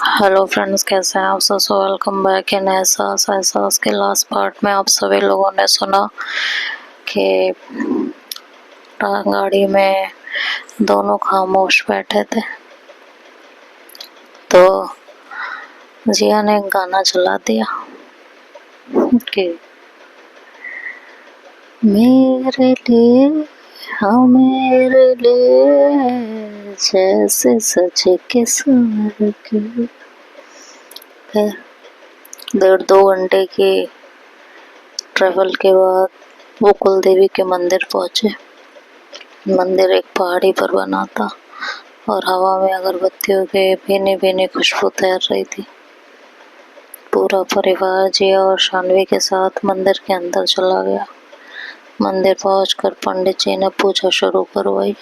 Hello friends, कैसे हैं आप सब? वेलकम बैक इन एहसास के लास्ट पार्ट में आप सभी लोगों ने सुना कि गाड़ी में दोनों खामोश बैठे थे, तो जिया ने एक गाना चला दिया कि मेरे लिए, हाँ मेरे लिए जैसे सच के स्वर्ग है। 1.5-2 घंटे की ट्रैवल के बाद वो कुल देवी के मंदिर पहुंचे। मंदिर एक पहाड़ी पर बना था और हवा में अगरबत्तियों के भीनी भीनी खुशबू तैर रही थी। पूरा परिवार जिया और शानवी के साथ मंदिर के अंदर चला गया। मंदिर पहुंचकर पंडित जी ने पूजा शुरू करवाई।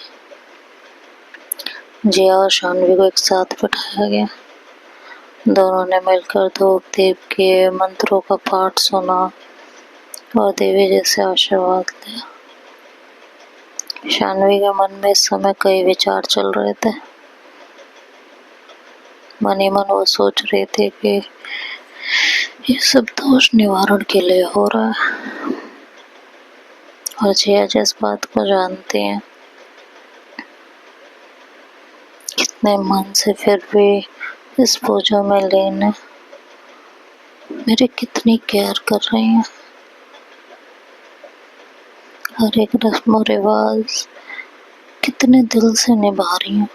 जिया और शानवी को एक साथ बिठाया गया। दोनों ने मिलकर धूप दीप किए, मंत्रों का पाठ सुना और देवी जी से आशीर्वाद लिया। शानवी के मन में इस समय कई विचार चल रहे थे। मन ही मन वो सोच रही थी कि ये सब दोष निवारण के लिए हो रहा है, और जिया जिस बात को जानती हैं, कितने मन से फिर भी इस पूजा में लीन है। मेरी कितनी केयर कर रही हैं, हर एक रस्म रिवाज कितने दिल से निभा रही हैं।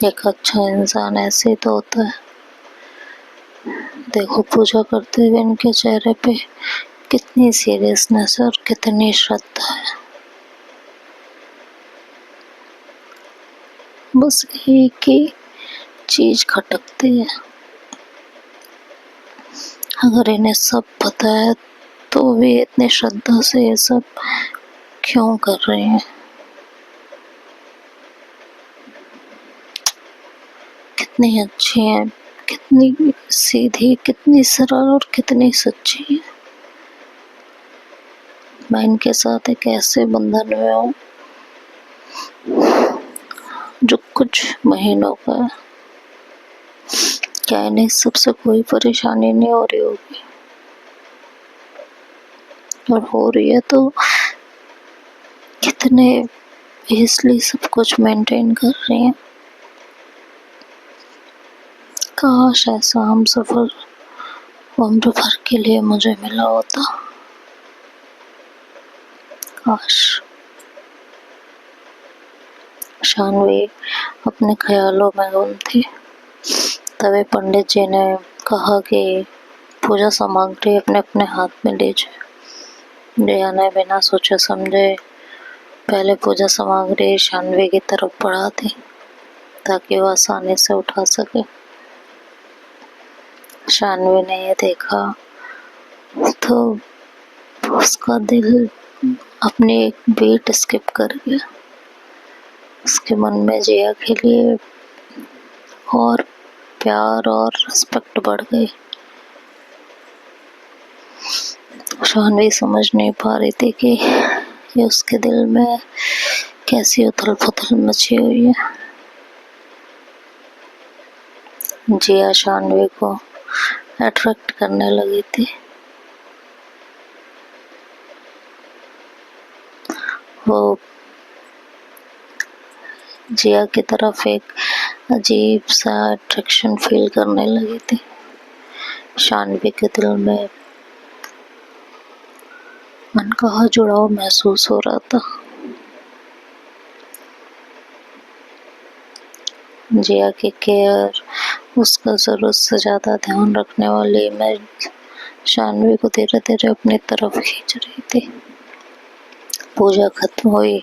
एक अच्छा इंसान ऐसे ही तो होता है। देखो, पूजा करते हुए इनके चेहरे पे कितनी सीरियसनेस और कितनी श्रद्धा है। बस एक ही चीज खटकती है, अगर इन्हें सब पता है तो वे इतनी श्रद्धा से ये सब क्यों कर रहे हैं। कितनी अच्छी है, कितनी सीधी, कितनी सरल और कितनी सच्ची है। मैं इनके साथ एक ऐसे बंधन में हूँ जो कुछ महीनों का है। क्या इन्हें सबसे कोई परेशानी नहीं हो रही होगी? और हो रही है तो कितने इसलिए सब कुछ मेंटेन कर रही हैं। काश ऐसा हम सफर उम्र भर के लिए मुझे मिला होता। काश। शानवी अपने ख्यालों में गुम थी। तभी पंडित जी ने कहा कि पूजा सामग्री अपने अपने हाथ में लीजिए। जिया ने बिना सोचे समझे पहले पूजा सामग्री शानवी की तरफ बढ़ा दी ताकि वह आसानी से उठा सके। शानवी ने यह देखा तो उसका दिल अपनी एक बीट स्किप कर गया। उसके मन में जिया के लिए और प्यार और रिस्पेक्ट बढ़ गई। शानवी समझ नहीं पा रही थी कि ये उसके दिल में कैसी उथल पुथल मची हुई है। जिया शानवी को अट्रैक्ट करने लगी थी। वो जिया की तरफ एक अजीब सा अट्रैक्शन फील करने लगी थी। शानवी के दिल में मन का जुड़ाव महसूस हो रहा था। जिया की केयर, उसका जरूरत से ज्यादा ध्यान रखने वाली मैं शानवी को धीरे धीरे अपनी तरफ खींच रही थी। पूजा खत्म हुई।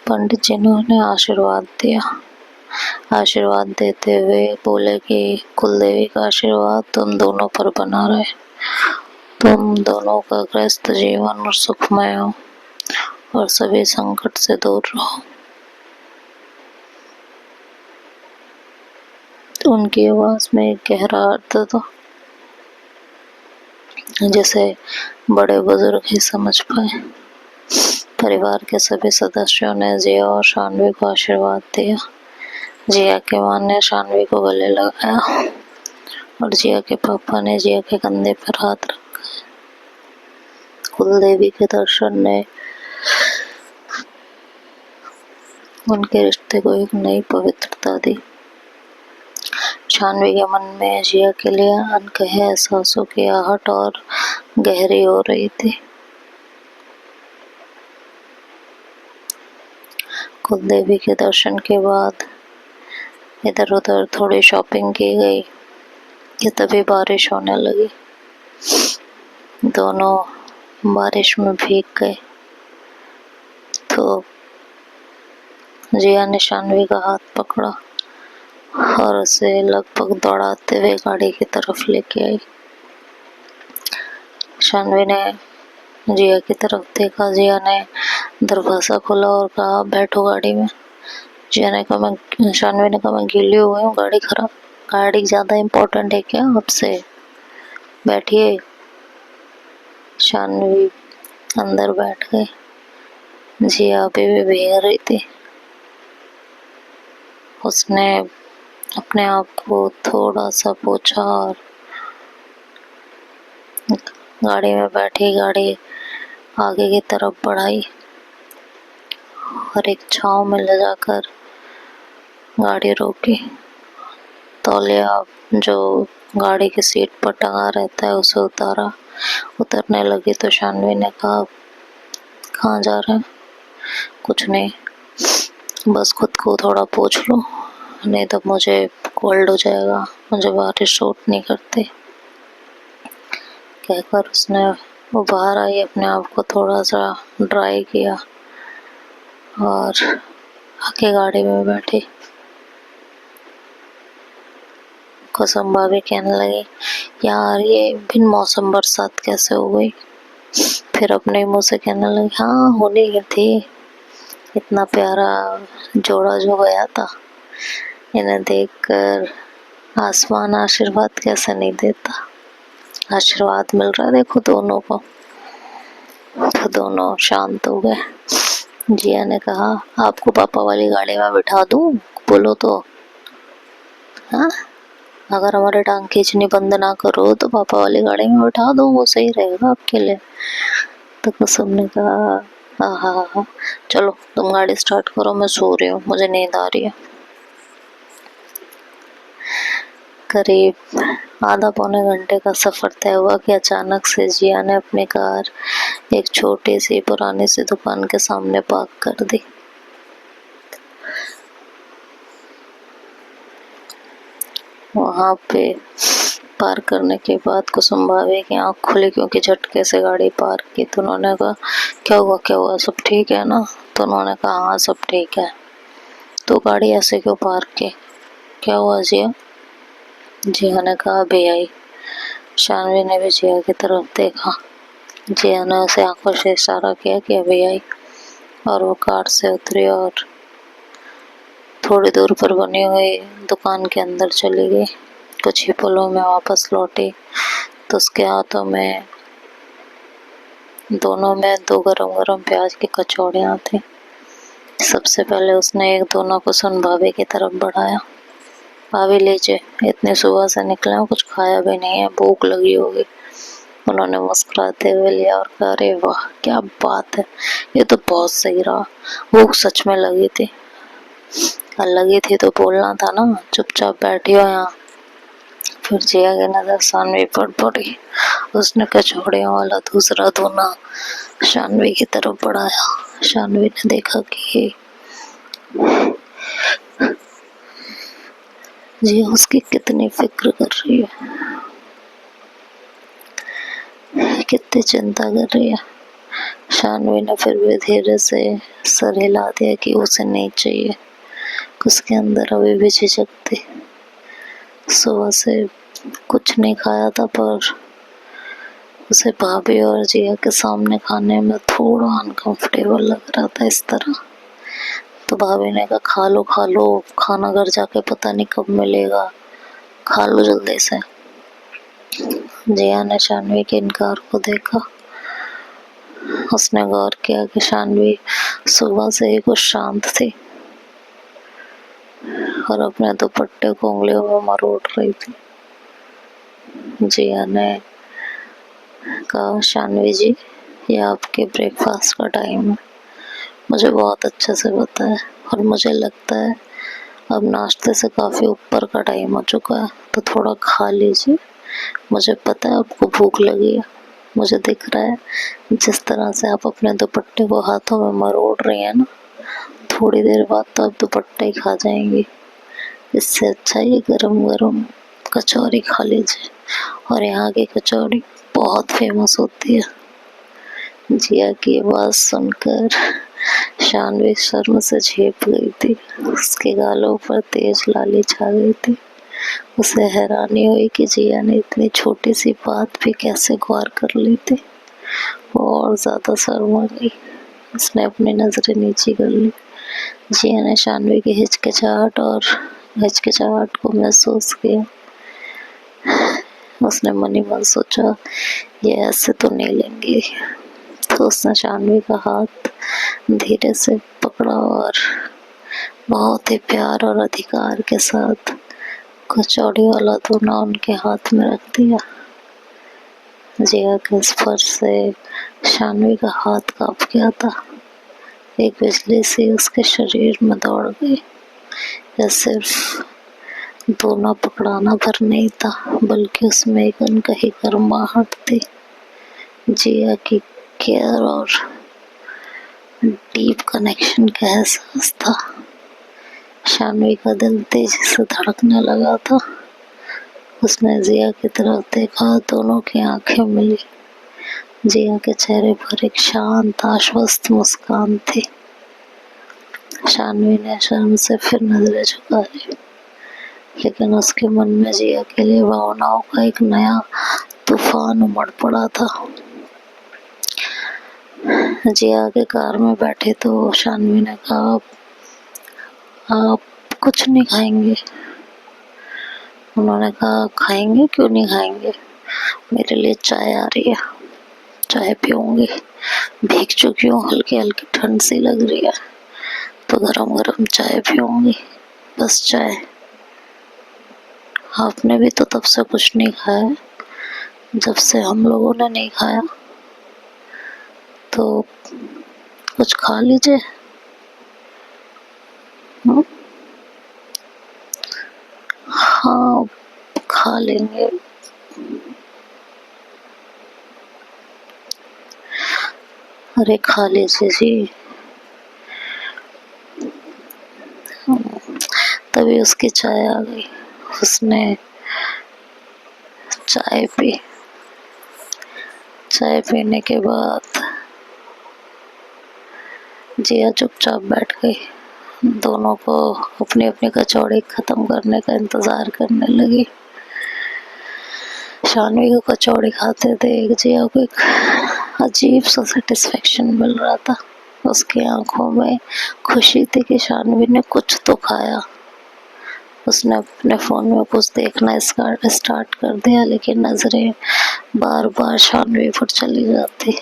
पंडित जी ने उन्हें आशीर्वाद दिया। आशीर्वाद देते हुए बोले कि कुलदेवी का आशीर्वाद तुम दोनों पर बना रहे। तुम दोनों का ग्रस्त जीवन और सुखमय हो और सभी संकट से दूर रहो। तो उनकी आवाज में एक गहरा अर्थ था, जैसे बड़े बुजुर्ग ही समझ पाए। परिवार के सभी सदस्यों ने जिया और शानवी को आशीर्वाद दिया। जिया की माँ ने शानवी को गले लगाया और जिया के पापा ने जिया के कंधे पर हाथ रखा। कुलदेवी के दर्शन ने उनके रिश्ते को एक नई पवित्रता दी। शानवी के मन में जिया के लिए अनकहे एहसासों की आहट और गहरी हो रही थी। कुलदेवी के दर्शन के बाद इधर उधर थोड़ी शॉपिंग की गई कि तभी बारिश होने लगी। दोनों बारिश में भीग गए तो जिया ने शानवी का हाथ पकड़ा और उसे लगभग दौड़ाते हुए गाड़ी की तरफ लेके आई। शानवी ने जिया की तरफ देखा। जिया ने दरवाजा खोला और कहा, बैठो गाड़ी में। शानवी ने कहा, मैं गीली हो गई हूँ, गाड़ी खराब, गाड़ी ज्यादा इम्पोर्टेंट है क्या आपसे, बैठिए। शानवी अंदर बैठ गई। जिया अभी भी भीग रही थी। उसने अपने आप को थोड़ा सा पोंछा और गाड़ी में बैठी। गाड़ी आगे की तरफ बढ़ाई और एक छांव में ले जाकर गाड़ी रोकी। तौलिया जो गाड़ी की सीट पर टंगा रहता है उसे उतारा। उतरने लगी तो शानवी ने कहा, कहाँ जा रहे हैं? कुछ नहीं, बस खुद को थोड़ा पोंछ लो, नहीं तो मुझे कोल्ड हो जाएगा, मुझे बारिश सूट नहीं करती। कहकर उसने वो बाहर आई, अपने आप को थोड़ा सा ड्राई किया और आके गाड़ी में बैठी। कुसुम भाभी कहने लगी, यार ये बिन मौसम बरसात कैसे हो गई? फिर अपने मुंह से कहने लगी, हाँ होनी ही थी, इतना प्यारा जोड़ा जो गया था, इन्हें देखकर आसमान आशीर्वाद कैसे नहीं देता। आशीर्वाद मिल रहा है देखो दोनों को। तो दोनों शांत हो गए। जिया ने कहा, आपको पापा वाली गाड़ी में बिठा दूं, बोलो तो। हाँ, अगर हमारे टांग खींचनी बंद ना करो तो पापा वाली गाड़ी में बिठा दो, वो सही रहेगा आपके लिए। तो कुसुम ने कहा, हाँ, चलो तुम गाड़ी स्टार्ट करो, मैं सो रही हूँ, मुझे नींद आ रही है। करीब आधा पौने घंटे का सफर तय हुआ कि अचानक से जिया ने अपनी कार एक छोटी सी पुरानी सी दुकान के सामने पार्क कर दी। वहां पे पार्क करने के बाद कुसुम भाभी की आँख खुली क्योंकि झटके से गाड़ी पार्क की। तो उन्होंने कहा, क्या हुआ, सब ठीक है ना? तो उन्होंने कहा, हाँ सब ठीक है। तो गाड़ी ऐसे क्यों पार्क की, क्या हुआ जिया? जिया ने कहा, अभी आई। शानवी ने भी जिया की तरफ देखा। जिया ने उसे आंखों से इशारा किया कि अभी आई और वो कार से उतरी और थोड़ी दूर पर बनी हुई दुकान के अंदर चली गई। कुछ ही पलों में वापस लौटी तो उसके हाथों में दोनों में 2 गरम प्याज की कचौड़ियाँ थी। सबसे पहले उसने एक दोनों को सुन भाभी की तरफ बढ़ाया। भाभी लीजिए, इतनी सुबह से निकले हैं, कुछ खाया भी नहीं है, भूख लगी होगी। उन्होंने मुस्कुराते हुए लिया और कहा, अरे वाह क्या बात है, ये तो बहुत सही रहा, भूख सच में लगी थी। लगी थी तो बोलना था ना, चुपचाप बैठी हो यहाँ। फिर जिया की नजर शानवी पर पड़ी। उसने कचौड़ियों वाला दूसरा दोना शानवी की तरफ बढ़ाया। शानवी ने देखा कि जिया उसकी कितनी फिक्र कर रही है, कितनी चिंता कर रही है। शानवी ने फिर भी धीरे से सर हिला दिया कि उसे नहीं चाहिए। उसके अंदर अभी भी झिझक थी। सुबह से कुछ नहीं खाया था पर उसे भाभी और जिया के सामने खाने में थोड़ा अनकंफर्टेबल लग रहा था इस तरह। तो भाभी ने कहा, खा लो, खाना घर जाके पता नहीं कब मिलेगा, खा लो जल्दी से। जिया ने शानवी के इनकार को देखा। उसने गौर किया कि शानवी सुबह से ही कुछ शांत थी। और अपने दुपट्टे को उंगलियों में मरोड़ रही थी। जिया ने कहा, शानवी जी, ये आपके ब्रेकफास्ट का टाइम है, मुझे बहुत अच्छे से पता है, और मुझे लगता है अब नाश्ते से काफ़ी ऊपर का टाइम हो चुका है, तो थोड़ा खा लीजिए। मुझे पता है आपको भूख लगी है, मुझे दिख रहा है जिस तरह से आप अपने दुपट्टे को हाथों में मरोड़ रही हैं ना, थोड़ी देर बाद तो आप दुपट्टा ही खा जाएंगी। इससे अच्छा ये गरम गरम कचौरी खा लीजिए, और यहाँ की कचौरी बहुत फेमस होती है। जिया की आवाज़ सुनकर शानवी शर्म से झेप गई थी, उसके गालों पर तेज लाली छा गई थी। उसे हैरानी हुई कि जिया ने इतनी छोटी सी बात भी कैसे गौर कर ली थी। वो और ज़्यादा शर्मा गई। उसने अपनी नज़रें नीची कर ली। जिया ने शानवी की हिचकिचाहट को महसूस किया। उसने मन ही मन सोचा, ये ऐसे तो नहीं लेंगी। तो उसने शानवी का हाथ धीरे से पकड़ा और बहुत ही प्यार और अधिकार के साथ कचौड़ी वाला दोना उनके हाथ में रख दिया। जिया के स्पर्श से शानवी का हाथ कांप गया था। एक बिजली सी उसके शरीर में दौड़ गई। यह सिर्फ दोना पकड़ाना भर नहीं था, बल्कि उसमें एक अनकही गर्माहट थी। जिया की केयर और डीप कनेक्शन का एहसास था। शानवी का दिल तेजी से धड़कने लगा था। उसने जिया की तरफ देखा, दोनों की आंखें मिली। जिया के चेहरे पर एक शांत आश्वस्त मुस्कान थी। शानवी ने शर्म से फिर नजरें झुकाई, लेकिन उसके मन में जिया के लिए भावनाओं का एक नया तूफान उमड़ पड़ा था। जिया के कार में बैठे तो शानवी ने कहा, आप कुछ नहीं खाएंगे? उन्होंने कहा, खाएंगे, क्यों नहीं खाएंगे, मेरे लिए चाय आ रही है, चाय पीऊंगी। भीग चुकी हूँ, हल्की हल्की ठंड सी लग रही है, तो गरम गरम चाय पीऊंगी, बस चाय। आपने भी तो तब से कुछ नहीं खाया, जब से हम लोगों ने नहीं खाया, तो कुछ खा लीजिए। हाँ, खा लेंगे। अरे खा लीजिए जी। तभी उसकी चाय आ गई। उसने चाय पी। चाय पीने के बाद जिया चुपचाप बैठ गई। दोनों को अपनी अपनी कचौड़ी खत्म करने का इंतजार करने लगी। शानवी को कचौड़ी खाते देख जिया को एक अजीब सा सेटिस्फेक्शन मिल रहा था। उसकी आंखों में खुशी थी कि शानवी ने कुछ तो खाया। उसने अपने फोन में कुछ देखना स्टार्ट कर दिया, लेकिन नजरें बार बार शानवी पर चली जाती।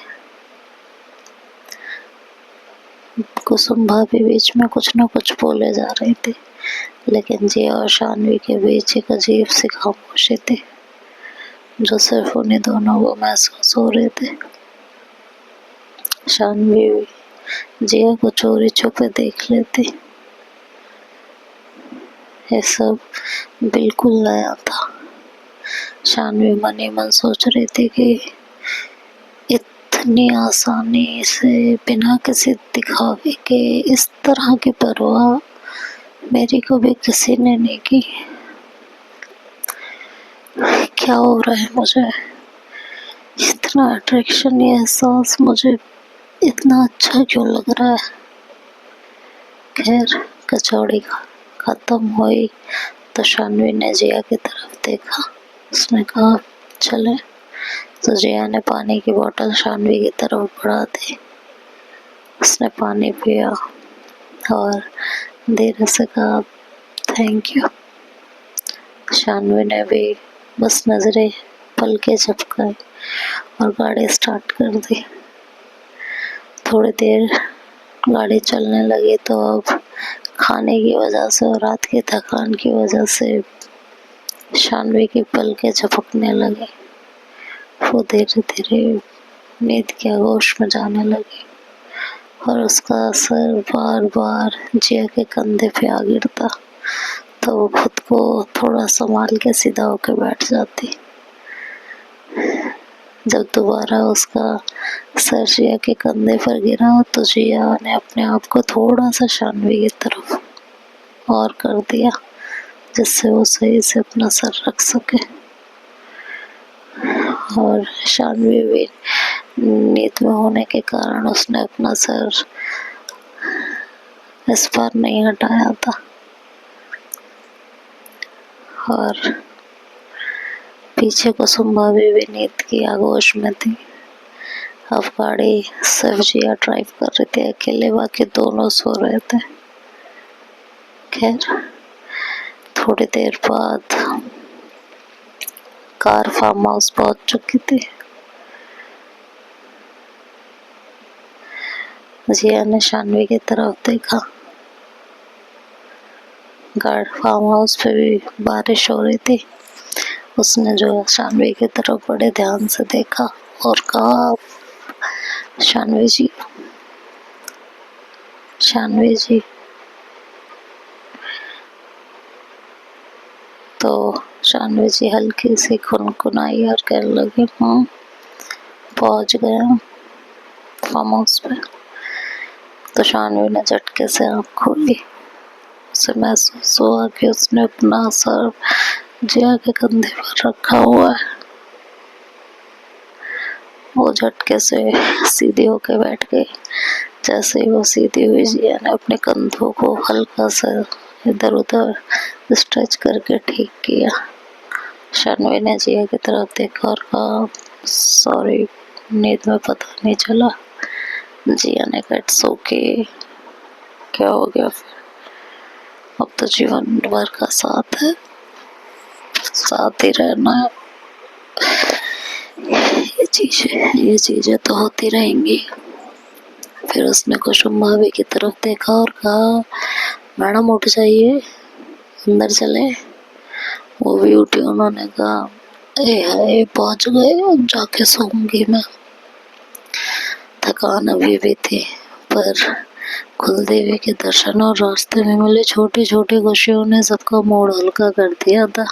कुसुम भाभी बीच में कुछ न कुछ बोले जा रही थी, लेकिन जिया और शानवी के बीच एक अजीब सी खामोशी थी, जो सिर्फ उन्हीं दोनों को महसूस हो रहे थे। शानवी जिया को चोरी छुपे देख लेती। ये सब बिल्कुल नया था। शानवी मन ही मन सोच रही थी कि इतनी आसानी से बिना किसी दिखावे के इस तरह की परवाह मेरी कभी किसी ने नहीं की। क्या हो रहा है मुझे? इतना अट्रैक्शन, ये एहसास मुझे इतना अच्छा क्यों लग रहा है? खैर, कचौड़ी खत्म हुई तो शानवी ने जिया की तरफ देखा। उसने कहा, चले। तो जिया ने पानी की बोतल शानवी की तरफ बढ़ा दी। उसने पानी पिया और धीरे से कहा, थैंक यू। शानवी ने भी बस नजरें पलके झपकाई और गाड़ी स्टार्ट कर दी। थोड़ी देर गाड़ी चलने लगी तो अब खाने की वजह से और रात की थकान की वजह से शानवी की पलकें झपकने लगी। वो धीरे धीरे नींद के आगोश में जाने लगी और उसका सर बार बार जिया के कंधे पे आ गिरता, तो वो खुद को थोड़ा संभाल के सीधा होके बैठ जाती। जब दोबारा उसका सर जिया के कंधे पर गिरा तो जिया ने अपने आप को थोड़ा सा शानवी की तरफ और कर दिया, जिससे वो सही से अपना सर रख सके। और शानवी भी नींद में होने के कारण उसने अपना सर इस बार नहीं हटाया था। और पीछे कुसुम भाभी भी नींद की आगोश में थी। अब गाड़ी सिर्फ जिया ड्राइव कर रही थी अकेले, बाकी दोनों सो रहे थे। खैर थोड़ी देर बाद कार फार्म हाउस पहुंच चुकी थी। जिया ने शानवी की तरफ देखा। गार्ड फार्म हाउस पे भी बारिश हो रही थी। उसने जो शानवी की तरफ बड़े ध्यान से देखा और कहा, शानवी जी, शानवी जी। तो शानवी जी हल्की सी खुनखुनाई और कहने लगी, पहुंच गए हम फार्म हाउस पे। तो शानवी ने झटके से आँख खोली। उसे महसूस हुआ कि उसने अपना सर जिया के कंधे पर रखा हुआ है। वो झटके से सीधी होके बैठ गई। जैसे ही वो सीधी हुई, जिया ने अपने कंधों को हल्का सा इधर उधर स्ट्रेच करके ठीक किया। शानवी ने जिया की तरफ देखा और कहा, सॉरी, नींद में पता नहीं चला। जिया ने कहा, इट्स ओके, क्या हो गया फिर, अब तो जीवन भर का साथ है, साथ ही रहना है। ये चीजें तो होती रहेंगी। फिर उसने कुसुम भाभी की तरफ देखा और कहा, मैडम उठ जाइए, अंदर चले। वो भी उठी। उन्होंने कहा, हाय, पहुंच गए, अब जाके सोऊंगी मैं। थकान अभी भी थी, पर कुलदेवी के दर्शन और रास्ते में मिले छोटी छोटी खुशियों ने सबका मूड हल्का कर दिया था।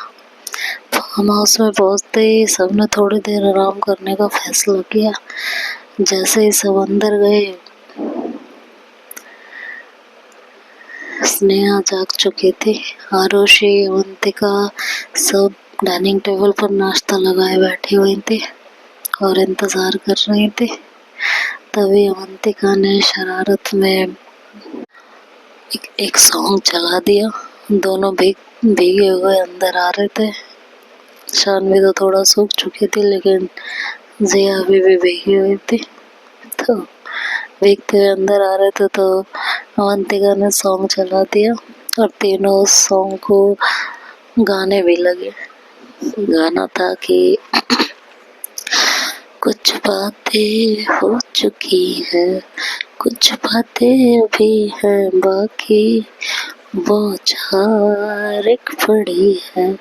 फार्म हाउस में पहुंचते ही सबने थोड़ी देर आराम करने का फैसला किया। जैसे ही सब अंदर गए, स्नेहा जाग चुकी थी। आरुषि, अवंतिका सब डाइनिंग टेबल पर नाश्ता लगाए बैठी हुई थी और इंतजार कर रही थी। तभी अवंतिका ने शरारत में एक सॉन्ग चला दिया। दोनों भीगे हुए अंदर आ रहे थे। शानवी तो थोड़ा सूख चुकी थी, लेकिन जिया अभी भी भीगी हुई थी। तो भीगते हुए अंदर आ रहे थे तो अवंतिका ने सॉन्ग चला दिया और तीनों उस सॉन्ग को गाने भी लगे। गाना था कि कुछ बातें हो चुकी है, कुछ बातें अभी है बाकी, बौछार एक पड़ी है,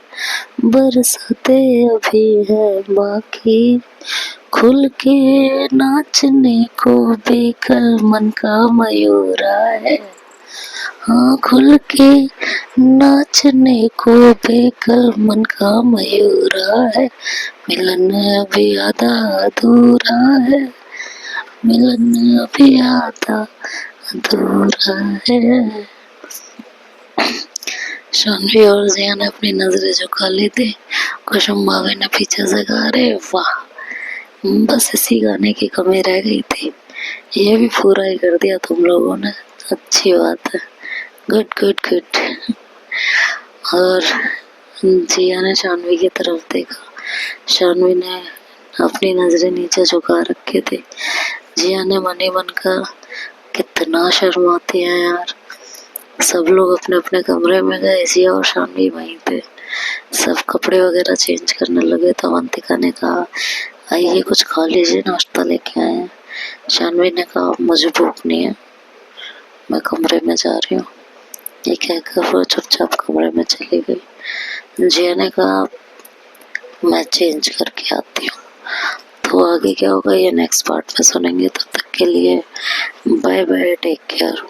बरसातें अभी है बाकी, खुल के नाचने को बेकल मन का मयूरा है। हाँ, खुल के नाचने को बेकल मन का मयूरा है, मिलन अभी आधा अधूरा है, मिलन अभी आधा अधूरा है। शानवी और जिया ने अपनी नजरें झुका ली थी। कुसुम भाभी ने पीछे से कहा, अरे वाह, बस इसी गाने की कमी रह गई थी, ये भी पूरा ही कर दिया तुम लोगों ने, अच्छी बात है, गुड गुड गुड। और जिया ने शानवी की तरफ देखा। शानवी ने अपनी नजरें नीचे झुका रखी थी। जिया ने मन ही मन कहा, कितना शर्माती है यार। सब लोग अपने अपने कमरे में गए, जिया और शानवी वहीं थे। सब कपड़े वगैरह चेंज करने लगे तो अवंतिका ने कहा, आइए कुछ खा लीजिए, नाश्ता लेके आए हैं। शानवी ने कहा, मुझे भूख नहीं है, मैं कमरे में जा रही हूँ। ये कहकर वो चुपचाप कमरे में चली गई। जिया ने कहा मैं चेंज करके आती हूँ। तो आगे क्या होगा ये नेक्स्ट पार्ट में सुनेंगे। तब तक के लिए बाय बाय, टेक केयर।